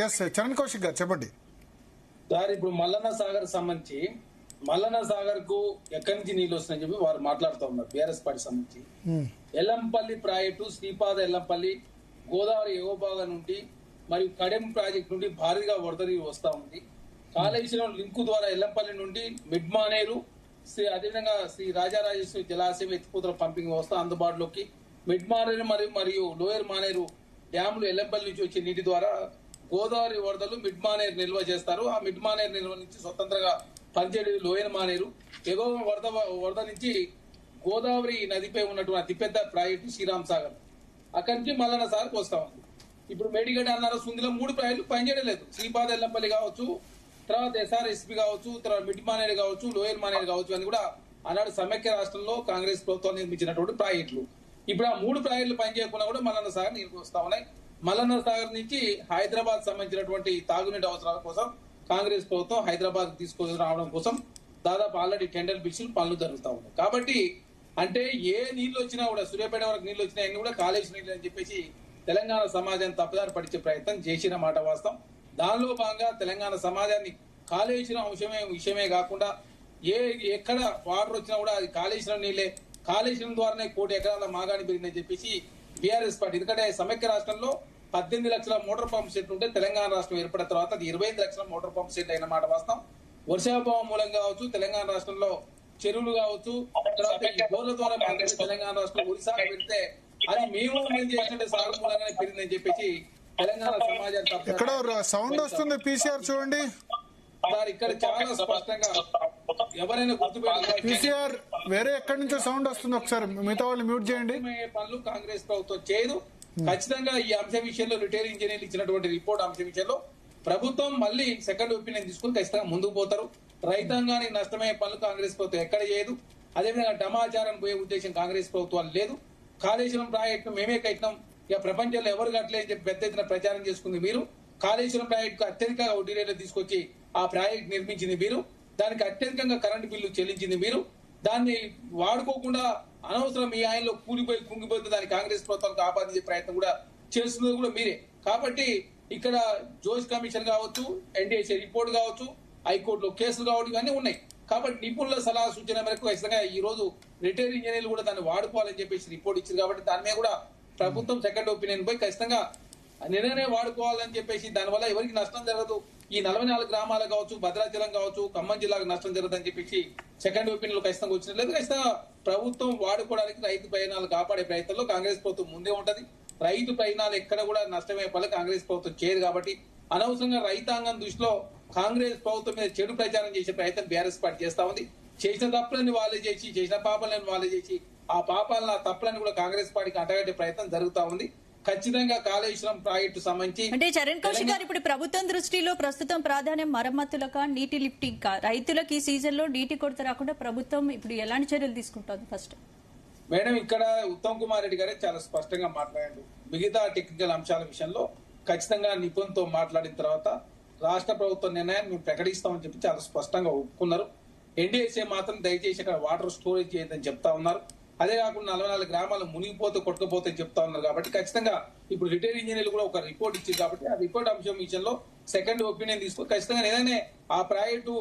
Yes Charan Kaushik గారు చెప్పండి sir. ఇప్పుడు మల్లన్న సాగర్ సంబంధించి మల్లన్న సాగర్ కు ఎక్కడి నుంచి నీళ్లు వస్తున్నాయని చెప్పి వారు మాట్లాడుతూ ఉన్నారు బీఆర్ఎస్ పార్టీ సంబంధించి. ఎల్లంపల్లి ప్రాజెక్టు శ్రీపాద ఎల్లంపల్లి గోదావరి ఎగువ భాగం నుండి మరియు కడెం ప్రాజెక్టు నుండి భారీగా వరద నీరు వస్తా ఉంది. కాళేశ్వరం లింకు ద్వారా ఎల్లంపల్లి నుండి మిడ్ మానేరు అదేవిధంగా శ్రీ రాజరాజేశ్వరి జలాశయం ఎత్తిపోతల పంపింగ్ వ్యవస్థ అందుబాటులోకి. మిడ్ మానేరు మరియు లోయర్ మానేరు డ్యాములు ఎల్లంపల్లి నుంచి వచ్చే నీటి ద్వారా గోదావరి వరదలు మిడ్ మానేరు నిల్వ చేస్తారు. ఆ మిడ్ మానేరు నిల్వ నుంచి స్వతంత్రంగా పనిచేయడం లోయర్ మానేరు. ఎగువ వరద నుంచి గోదావరి నదిపై ఉన్నటువంటి అతిపెద్ద ప్రాజెక్టు శ్రీరామ్ సాగర్, అక్కడి నుంచి మల్లన్న సాగర్కి వస్తా ఉంది. ఇప్పుడు మేడిగడ్డ అన్నారు, సుందిలో 3 ప్రాజెక్టులు పనిచేయడం లేదు. శ్రీపాద ఎల్లంపల్లి కావచ్చు, తర్వాత SRSP కావచ్చు, తర్వాత మిడ్ మానేరు కావచ్చు, లోయర్ మానేరు కావచ్చు అని కూడా ఆనాడు సమైక్య రాష్ట్రంలో కాంగ్రెస్ ప్రభుత్వం నిర్మించినటువంటి ప్రాజెక్టులు. ఇప్పుడు ఆ 3 ప్రాజెక్టులు పనిచేయకుండా కూడా మల్లన్న సాగర్ నీరు వస్తా ఉన్నాయి. మల్లన్న సాగర్ నుంచి హైదరాబాద్ సంబంధించినటువంటి తాగునీటి అవసరాల కోసం కాంగ్రెస్ ప్రభుత్వం హైదరాబాద్ తీసుకొని రావడం కోసం దాదాపు ఆల్రెడీ టెండర్ పిలిచి పనులు జరుగుతూ ఉన్నాయి. కాబట్టి అంటే ఏ నీళ్లు వచ్చినా కూడా సూర్యాపేట వరకు నీళ్లు వచ్చినా అన్ని కూడా కాళేశ్వరం నీళ్ళు అని చెప్పేసి తెలంగాణ సమాజాన్ని తప్పుదారి పడిచే ప్రయత్నం చేసిన మాట వాస్తవం. దానిలో భాగంగా తెలంగాణ సమాజాన్ని కాళేశ్వరం విషయమే కాకుండా ఎక్కడ వాటర్ వచ్చినా కూడా అది కాళేశ్వరం నీళ్లే, కాళేశ్వరం ద్వారానే 1 కోటి ఎకరాల మాగాణి పెరిగిందని చెప్పేసి బీఆర్ఎస్ పార్టీ. ఎందుకంటే సమైక్య రాష్ట్రంలో 18 లక్షల మోటార్ పంప్ సెట్లు ఉంటే తెలంగాణ రాష్ట్రం ఏర్పడిన తర్వాత అది 25 లక్షల మోటార్ పంప్ సెట్ అయిన మాట వాస్తవం. వర్షాభావం మూలంగా కావచ్చు, తెలంగాణ రాష్ట్రంలో చెరువులు కావచ్చు, బోర్ల ద్వారా తెలంగాణ రాష్ట్రం ఒరిస్సా పెడితే అది మేము చేసినట్టు సాగు మూలంగానే పెరిగిందని చెప్పేసి తెలంగాణ సమాజాన్ని ఎక్కడ సౌండ్ వస్తుంది పీసీఆర్ చూడండి సార్. ఇక్కడ చాలా స్పష్టంగా ఎవరైనా గుర్తుపెట్టారు, పీసీఆర్ వేరే ఎక్కడి నుంచో సౌండ్ వస్తుంది, ఒకసారి మిగతా వాళ్ళు మ్యూట్ చేయండి. పనులు కాంగ్రెస్ ప్రభుత్వం చేయదు. ఖచ్చితంగా ఈ అంశం విషయంలో రిటైర్ ఇంజనీర్లు ఇచ్చినటువంటి రిపోర్ట్ అంశం విషయంలో ప్రభుత్వం మళ్ళీ సెకండ్ ఒపీనియన్ తీసుకుని ఖచ్చితంగా ముందుకు పోతారు. రైతాంగానికి నష్టమయ్యే పనులు కాంగ్రెస్ ప్రభుత్వం ఎక్కడ చేయదు. అదేవిధంగా డమాచారం పోయే ఉద్దేశం కాంగ్రెస్ ప్రభుత్వాలు లేదు. కాళేశ్వరం ప్రాజెక్టు మేమే కట్టినాం, ఇక ప్రపంచంలో ఎవరు కట్టలేదని చెప్పి పెద్ద ఎత్తున ప్రచారం చేసుకుంది మీరు. కాళేశ్వరం ప్రాజెక్టు అత్యధిక వడ్డీ రేట్లు తీసుకొచ్చి ఆ ప్రాజెక్టు నిర్మించింది మీరు. దానికి అత్యధికంగా కరెంటు బిల్లు చెల్లించింది మీరు. దాన్ని వాడుకోకుండా అనవసరం మీ ఆయనలో కుంగిపోతే దాన్ని కాంగ్రెస్ ప్రభుత్వానికి ఆపాదించే ప్రయత్నం కూడా చేస్తున్నది కూడా మీరే. కాబట్టి ఇక్కడ జోష్ కమిషన్ కావచ్చు, ఎన్డీఏసీ రిపోర్ట్ కావచ్చు, హైకోర్టులో కేసులు కావచ్చు, ఇవన్నీ ఉన్నాయి. కాబట్టి నిపుణుల సలహా సూచన మేరకు ఖచ్చితంగా ఈ రోజు రిటైర్ ఇంజనీర్లు కూడా దాన్ని వాడుకోవాలని చెప్పేసి రిపోర్ట్ ఇచ్చింది. కాబట్టి దాని మీద కూడా ప్రభుత్వం సెకండ్ ఒపీనియన్ పోయి ఖచ్చితంగా నిర్ణయం వాడుకోవాలని చెప్పేసి దానివల్ల ఎవరికి నష్టం జరగదు. ఈ 44 గ్రామాలు కావచ్చు, భద్రాచలం కావచ్చు, ఖమ్మం జిల్లాకు నష్టం జరగదని చెప్పేసి సెకండ్ ఒపీనియన్ ఖచ్చితంగా వచ్చినట్లేదు. ఖచ్చితంగా ప్రభుత్వం వాడుకోవడానికి రైతు ప్రయోజనాలు కాపాడే ప్రయత్నంలో కాంగ్రెస్ ప్రభుత్వం ముందే ఉంటది. రైతు ప్రయోజనాలు ఎక్కడ కూడా నష్టమే పనులు కాంగ్రెస్ ప్రభుత్వం చేయదు. కాబట్టి అనవసరంగా రైతాంగం దృష్టిలో కాంగ్రెస్ ప్రభుత్వం మీద చెడు ప్రచారం చేసే ప్రయత్నం బీఆర్ఎస్ పార్టీ చేస్తా ఉంది. చేసిన తప్పులని వాళ్ళే చేసి, చేసిన పాపాలను వాళ్ళే చేసి, ఆ పాపాలను ఆ తప్పులను కూడా కాంగ్రెస్ పార్టీకి అంటగట్టే ప్రయత్నం జరుగుతా ఉంది. ఖచ్చితంగా కాళేశ్వరం ప్రాజెక్టు సంబంధించి అంటే చరణ్ కౌశిక్ గారు, ఇప్పుడు ప్రభుత్వం దృష్టిలో ప్రస్తుతం ప్రాధాన్యం మరమ్మతులకా నీటి లిఫ్టింగ్ కా? రైతులకు ఈ సీజన్ లో నీటి కొరత రాకుండా ప్రభుత్వం ఇప్పుడు ఎలాంటి చర్యలు తీసుకుంటుంది? ఫస్ట్ మేడం, ఇక్కడ ఉత్తమ్ కుమార్ రెడ్డి గారే చాలా స్పష్టంగా మాట్లాడారు. మిగతా టెక్నికల్ అంశాల విషయంలో ఖచ్చితంగా నిపుణులతో మాట్లాడిన తర్వాత రాష్ట్ర ప్రభుత్వ నిర్ణయాన్ని మేము ప్రకటిస్తామని చెప్పి చాలా స్పష్టంగా ఒప్పుకున్నారు. ఎన్డీఏసీ మాత్రం దయచేసి అక్కడ వాటర్ స్టోరేజ్ చేయదని చెప్తా ఉన్నారు. అదే కాకుండా 44 గ్రామాలు మునిగిపోతే కొట్టుకుపోతే చెప్తా ఉన్నారు. కాబట్టి ఖచ్చితంగా ఇప్పుడు రిటైర్ ఇంజనీర్లు కూడా ఒక రిపోర్ట్ ఇచ్చింది. కాబట్టి ఆ రిపోర్ట్ అంశం విషయంలో సెకండ్ ఒపీనియన్ తీసుకుని ఖచ్చితంగా ఏదైనా ఆ ప్రాజెక్టు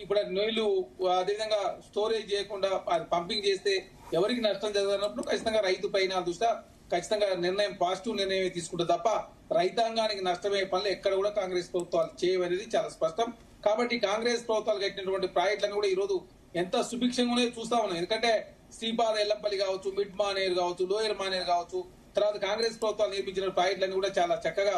ఇప్పుడు నీళ్లు అదేవిధంగా స్టోరేజ్ చేయకుండా పంపింగ్ చేస్తే ఎవరికి నష్టం జరగనప్పుడు ఖచ్చితంగా రైతు పైన దృష్ట్యా ఖచ్చితంగా నిర్ణయం పాజిటివ్ నిర్ణయం తీసుకుంటుంది తప్ప రైతాంగానికి నష్టమయ్యే పనులు ఎక్కడ కూడా కాంగ్రెస్ ప్రభుత్వాలు చేయవనేది చాలా స్పష్టం. కాబట్టి కాంగ్రెస్ ప్రభుత్వాలు కట్టినటువంటి ప్రాజెక్టులను కూడా ఈ రోజు ఎంత సుభిక్షంగానే చూస్తా ఉన్నాం. ఎందుకంటే శ్రీపాద ఎల్లంపల్లి కావచ్చు, మిడ్ మానేరు కావచ్చు, లోయర్ మానేరు కావచ్చు, తర్వాత కాంగ్రెస్ ప్రభుత్వాలు నిర్మించిన ప్రాజెక్టులన్నీ కూడా చాలా చక్కగా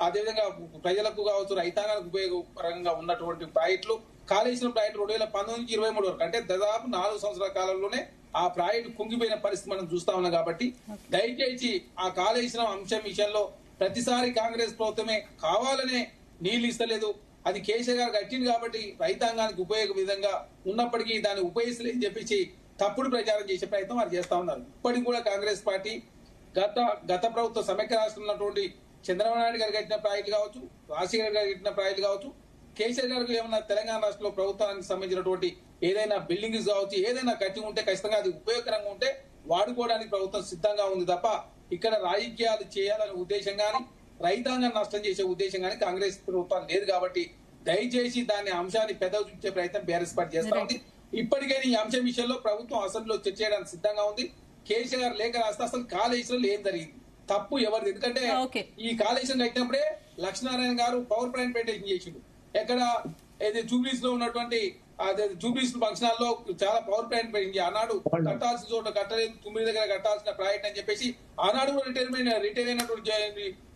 అదేవిధంగా ప్రజలకు కావచ్చు, రైతాంగానికి ఉపయోగకరంగా ఉన్నటువంటి ప్రాజెక్టులు. కాళేశ్వరం ప్రాజెక్టు 2019 నుంచి 23 వరకు అంటే దాదాపు 4 సంవత్సరాల కాలంలోనే ఆ ప్రాజెక్టు కుంగిపోయిన పరిస్థితి మనం చూస్తా ఉన్నాం. కాబట్టి దయచేసి ఆ కాళేశ్వరం అంశం విషయంలో ప్రతిసారి కాంగ్రెస్ ప్రభుత్వమే కావాలనే నీళ్లు ఇస్తలేదు. అది కేసీఆర్ గారు కట్టింది కాబట్టి రైతాంగానికి ఉపయోగ విధంగా ఉన్నప్పటికీ దాన్ని ఉపయోగించలేదని చెప్పేసి తప్పుడు ప్రచారం చేసే ప్రయత్నం వారు చేస్తా ఉన్నారు. ఇప్పటికి కూడా కాంగ్రెస్ పార్టీ గత ప్రభుత్వ సమైక్య రాష్ట్రంలో ఉన్నటువంటి చంద్రబాబు నాయుడు గారు కట్టిన ప్రాజెక్టులు కావచ్చు, రాజశేఖర్ గారు కట్టిన ప్రాజెక్టులు కావచ్చు, కేసీఆర్ గారికి ఏమన్నా తెలంగాణ రాష్ట్రంలో ప్రభుత్వానికి సంబంధించినటువంటి ఏదైనా బిల్డింగ్స్ కావచ్చు, ఏదైనా కట్టి ఉంటే ఖచ్చితంగా అది ఉపయోగకరంగా ఉంటే వాడుకోవడానికి ప్రభుత్వం సిద్ధంగా ఉంది తప్ప ఇక్కడ రాజకీయాలు చేయాలనే ఉద్దేశం గానీ రైతాంగాన్ని నష్టం చేసే ఉద్దేశం కానీ కాంగ్రెస్ ప్రభుత్వం లేదు కాబట్టి దయచేసి దాని అంశాన్ని పెద్దవి చూపించే ప్రయత్నం బీఆర్ఎస్ పార్టీ చేస్తా ఉంది. ఇప్పటికైనా ఈ అంశం విషయంలో ప్రభుత్వం అసెంబ్లీలో చర్చ చేయడానికి సిద్ధంగా ఉంది. కేసీఆర్ లేఖ రాస్తే అసలు కాళేశ్వరంలో ఏం జరిగింది, తప్పు ఎవరిది? ఎందుకంటే ఈ కాళేశ్వరం కట్టినప్పుడే లక్ష్మీనారాయణ గారు పవర్ ప్లాంట్ మెయింటైన్ చేసిండు. ఎక్కడ జూబ్లీస్ లో ఉన్నటువంటి జూబ్లీస్ ఫంక్షన్ హాల్లో చాలా పవర్ ప్లాంట్ పెరిగింది. ఆనాడు కట్టాల్సిన చోట కట్టలేదు, 9 దగ్గర కట్టాల్సిన ప్రాజెక్ట్ అని చెప్పేసి ఆనాడు కూడా రిటైర్ అయినటువంటి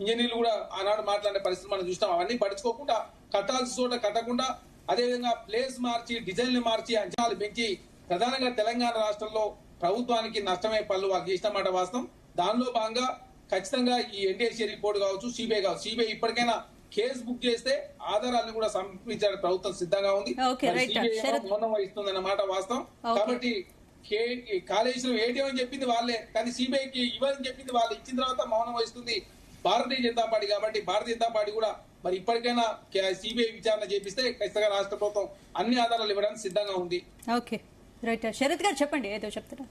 ఇంజనీర్లు కూడా ఆనాడు మాట్లాడే పరిస్థితి మనం చూస్తాం. అవన్నీ పడుచుకోకుండా కట్టాల్సిన చోట కట్టకుండా అదేవిధంగా ప్లేస్ మార్చి డిజైన్లు మార్చి అంచనాలు పెంచి ప్రధానంగా తెలంగాణ రాష్ట్రంలో ప్రభుత్వానికి నష్టమే పనులు వాళ్ళు చేసినమాట వాస్తవం. దానిలో భాగంగా ఖచ్చితంగా ఈ ఎన్టీఎస్సీ రిపోర్ట్ కావచ్చు, సిబిఐ కావచ్చు, సిబిఐ ఇప్పటికైనా కేసు బుక్ చేస్తే ఆధారాలను కూడా సమర్పించడానికి ప్రభుత్వం సిద్ధంగా ఉంది. మౌనం వహిస్తుంది అన్నమాట వాస్తవం. కాబట్టి కాళేశ్వరం ఏటీఎం అని చెప్పింది వాళ్ళే, కానీ సిబిఐకి ఇవ్వాలని చెప్పింది వాళ్ళు. ఇచ్చిన తర్వాత మౌనం వహిస్తుంది భారతీయ జనతా పార్టీ. కాబట్టి భారతీయ జనతా పార్టీ కూడా మరి ఇప్పటికైనా సిబిఐ విచారణ చేపిస్తే ఖచ్చితంగా రాష్ట్ర ప్రభుత్వం అన్ని ఆధారాలు ఇవ్వడానికి సిద్ధంగా ఉంది. Okay right. శరత్ గారు చెప్పండి, ఏదో చెప్తారా?